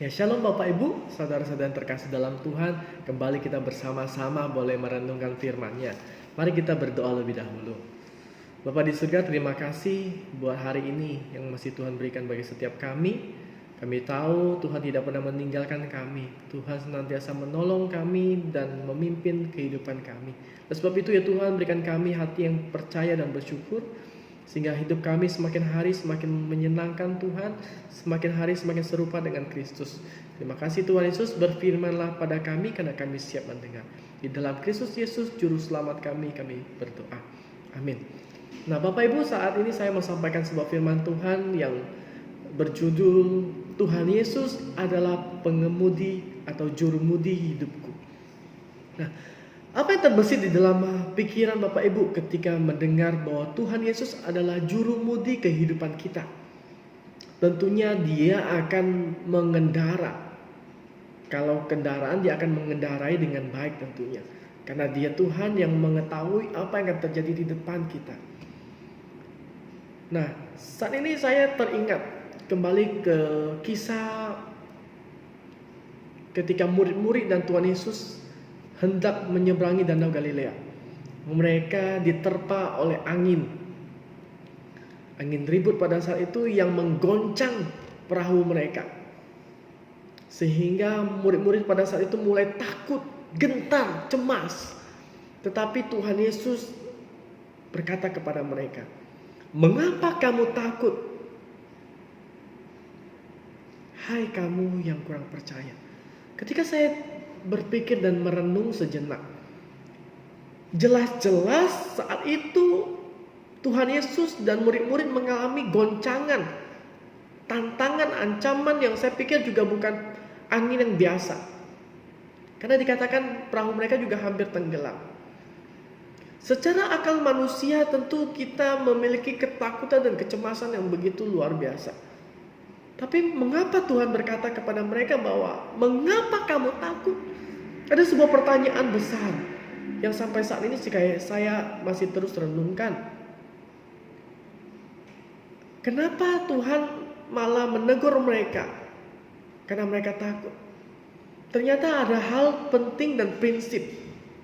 Ya, shalom Bapak Ibu, saudara-saudara yang terkasih dalam Tuhan. Kembali kita bersama-sama boleh merenungkan firman-Nya. Mari kita berdoa lebih dahulu. Bapa di surga, terima kasih buat hari ini yang masih Tuhan berikan bagi setiap kami. Kami tahu Tuhan tidak pernah meninggalkan kami. Tuhan senantiasa menolong kami dan memimpin kehidupan kami. Dan sebab itu ya Tuhan, berikan kami hati yang percaya dan bersyukur, sehingga hidup kami semakin hari semakin menyenangkan Tuhan, semakin hari semakin serupa dengan Kristus. Terima kasih Tuhan Yesus, berfirmanlah pada kami karena kami siap mendengar. Di dalam Kristus Yesus, Juru Selamat kami berdoa. Amin. Nah Bapak Ibu, saat ini saya mau sampaikan sebuah firman Tuhan yang berjudul Tuhan Yesus adalah pengemudi atau jurumudi hidupku. Nah, apa yang terbesit di dalam pikiran Bapak Ibu ketika mendengar bahwa Tuhan Yesus adalah jurumudi kehidupan kita? Tentunya Dia akan mengendara. Kalau kendaraan, Dia akan mengendarai dengan baik tentunya. Karena Dia Tuhan yang mengetahui apa yang akan terjadi di depan kita. Nah, saat ini saya teringat kembali ke kisah ketika murid-murid dan Tuhan Yesus hendak menyeberangi Danau Galilea. Mereka diterpa oleh angin ribut pada saat itu yang menggoncang perahu mereka. Sehingga murid-murid pada saat itu mulai takut, gentar, cemas. Tetapi Tuhan Yesus berkata kepada mereka, "Mengapa kamu takut? Hai kamu yang kurang percaya." Ketika saya berpikir dan merenung sejenak, jelas-jelas saat itu Tuhan Yesus dan murid-murid mengalami goncangan, tantangan, ancaman yang saya pikir juga bukan angin yang biasa. Karena dikatakan perahu mereka juga hampir tenggelam. Secara akal manusia tentu kita memiliki ketakutan dan kecemasan yang begitu luar biasa. Tapi mengapa Tuhan berkata kepada mereka bahwa mengapa kamu takut? Ada sebuah pertanyaan besar yang sampai saat ini saya masih terus renungkan. Kenapa Tuhan malah menegur mereka? Karena mereka takut. Ternyata ada hal penting dan prinsip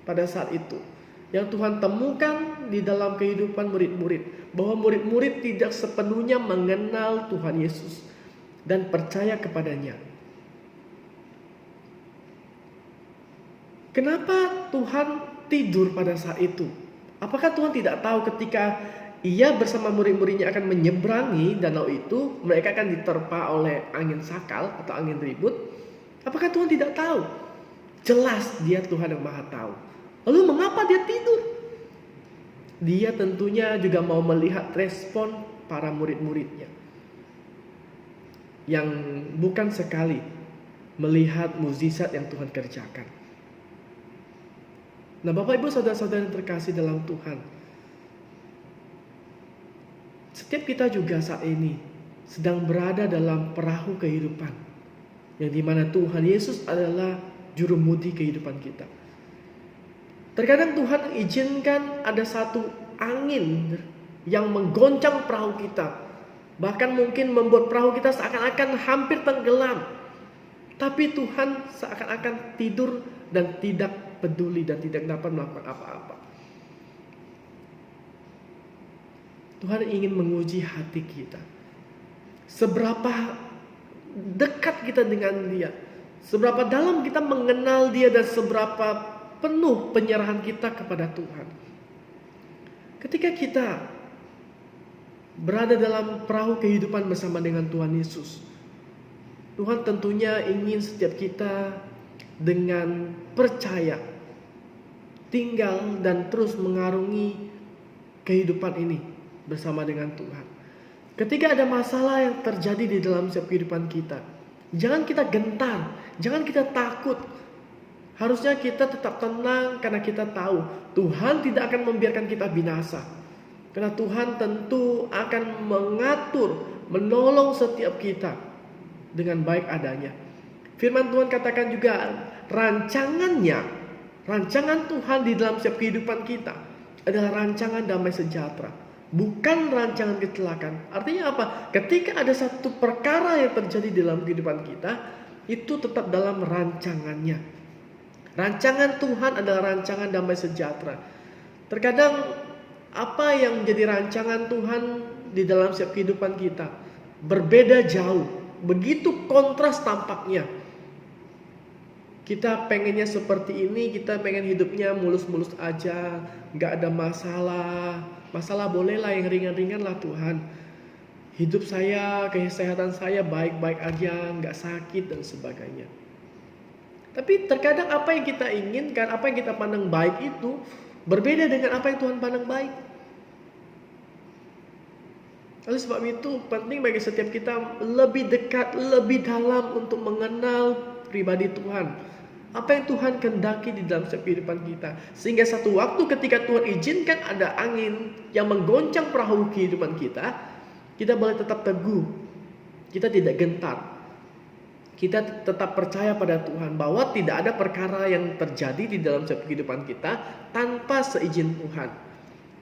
pada saat itu yang Tuhan temukan di dalam kehidupan murid-murid. Bahwa murid-murid tidak sepenuhnya mengenal Tuhan Yesus dan percaya kepadanya. Kenapa Tuhan tidur pada saat itu? Apakah Tuhan tidak tahu ketika Ia bersama murid-muridnya akan menyeberangi danau itu, mereka akan diterpa oleh angin sakal atau angin ribut? Apakah Tuhan tidak tahu? Jelas Dia Tuhan yang Maha Tahu. Lalu mengapa Dia tidur? Dia tentunya juga mau melihat respon para murid-muridnya, yang bukan sekali melihat mukjizat yang Tuhan kerjakan. Nah Bapak Ibu saudara-saudara yang terkasih dalam Tuhan, setiap kita juga saat ini sedang berada dalam perahu kehidupan, yang dimana Tuhan Yesus adalah jurumudi kehidupan kita. Terkadang Tuhan izinkan ada satu angin yang menggoncang perahu kita, bahkan mungkin membuat perahu kita seakan-akan hampir tenggelam. Tapi Tuhan seakan-akan tidur dan tidak peduli dan tidak dapat melakukan apa-apa. Tuhan ingin menguji hati kita. Seberapa dekat kita dengan Dia, seberapa dalam kita mengenal Dia, dan seberapa penuh penyerahan kita kepada Tuhan. Ketika kita berada dalam perahu kehidupan bersama dengan Tuhan Yesus, Tuhan tentunya ingin setiap kita dengan percaya tinggal dan terus mengarungi kehidupan ini bersama dengan Tuhan. Ketika ada masalah yang terjadi di dalam setiap kehidupan kita, jangan kita gentar, jangan kita takut. Harusnya kita tetap tenang karena kita tahu Tuhan tidak akan membiarkan kita binasa. Karena Tuhan tentu akan mengatur, menolong setiap kita dengan baik adanya. Firman Tuhan katakan juga rancangan Tuhan di dalam setiap kehidupan kita adalah rancangan damai sejahtera, bukan rancangan kecelakaan. Artinya apa? Ketika ada satu perkara yang terjadi dalam kehidupan kita, itu tetap dalam rancangannya. Rancangan Tuhan adalah rancangan damai sejahtera. Terkadang apa yang menjadi rancangan Tuhan di dalam setiap kehidupan kita berbeda jauh. Begitu kontras tampaknya. Kita pengennya seperti ini, kita pengen hidupnya mulus-mulus aja, gak ada masalah. Masalah bolehlah yang ringan-ringan lah Tuhan. Hidup saya, kesehatan saya baik-baik aja, gak sakit dan sebagainya. Tapi terkadang apa yang kita inginkan, apa yang kita pandang baik itu berbeda dengan apa yang Tuhan pandang baik. Oleh sebab itu penting bagi setiap kita lebih dekat, lebih dalam untuk mengenal pribadi Tuhan. Apa yang Tuhan kehendaki di dalam setiap kehidupan kita. Sehingga satu waktu ketika Tuhan izinkan ada angin yang menggoncang perahu kehidupan kita, kita boleh tetap teguh. Kita tidak gentar. Kita tetap percaya pada Tuhan bahwa tidak ada perkara yang terjadi di dalam setiap kehidupan kita tanpa seizin Tuhan.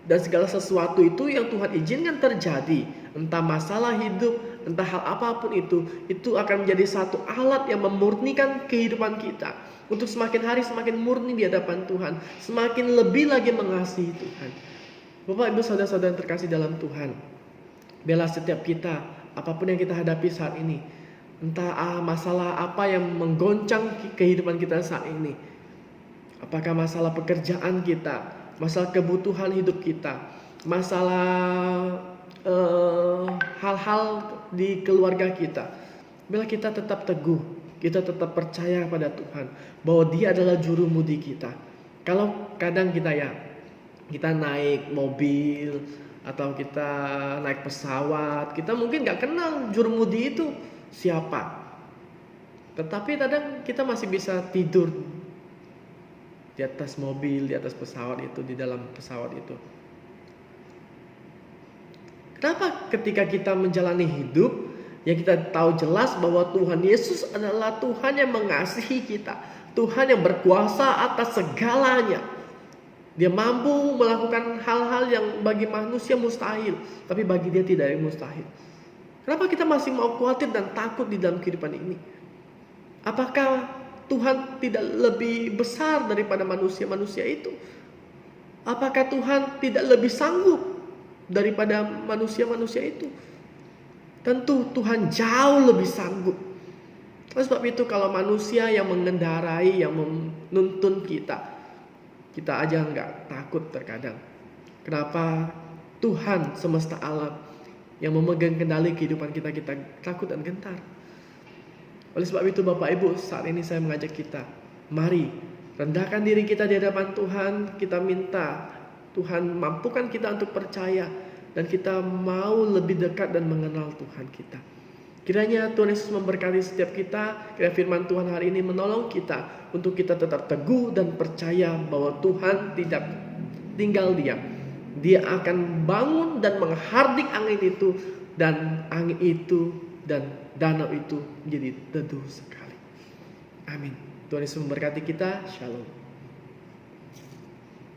Dan segala sesuatu itu yang Tuhan izinkan terjadi, entah masalah hidup, entah hal apapun itu akan menjadi satu alat yang memurnikan kehidupan kita. Untuk semakin hari semakin murni di hadapan Tuhan, semakin lebih lagi mengasihi Tuhan. Bapak, Ibu, saudara-saudara yang terkasih dalam Tuhan, biarlah setiap kita, apapun yang kita hadapi saat ini, entah masalah apa yang menggoncang kehidupan kita saat ini, apakah masalah pekerjaan kita, masalah kebutuhan hidup kita, masalah hal-hal di keluarga kita, bila kita tetap teguh, kita tetap percaya pada Tuhan bahwa Dia adalah jurumudi kita. Kalau kadang kita naik mobil atau kita naik pesawat, kita mungkin gak kenal jurumudi itu siapa, tetapi kadang kita masih bisa tidur di atas mobil, di atas pesawat itu, di dalam pesawat itu. Kenapa ketika kita menjalani hidup, ya kita tahu jelas bahwa Tuhan Yesus adalah Tuhan yang mengasihi kita, Tuhan yang berkuasa atas segalanya. Dia mampu melakukan hal-hal yang bagi manusia mustahil, tapi bagi Dia tidak ada yang mustahil. Kenapa kita masih mau khawatir dan takut di dalam kehidupan ini? Apakah Tuhan tidak lebih besar daripada manusia-manusia itu? Apakah Tuhan tidak lebih sanggup daripada manusia-manusia itu? Tentu Tuhan jauh lebih sanggup. Oleh sebab itu kalau manusia yang mengendarai, yang menuntun kita aja nggak takut terkadang. Kenapa Tuhan semesta alam yang memegang kendali kehidupan kita takut dan gentar? Oleh sebab itu Bapak Ibu, saat ini saya mengajak kita, mari rendahkan diri kita di hadapan Tuhan. Kita minta Tuhan mampukan kita untuk percaya, dan kita mau lebih dekat dan mengenal Tuhan kita. Kiranya Tuhan Yesus memberkati setiap kita. Kiranya firman Tuhan hari ini menolong kita untuk kita tetap teguh dan percaya bahwa Tuhan tidak tinggal diam. Dia akan bangun dan menghardik angin itu, dan angin itu dan danau itu menjadi teduh sekali. Amin. Tuhan Yesus memberkati kita. Shalom.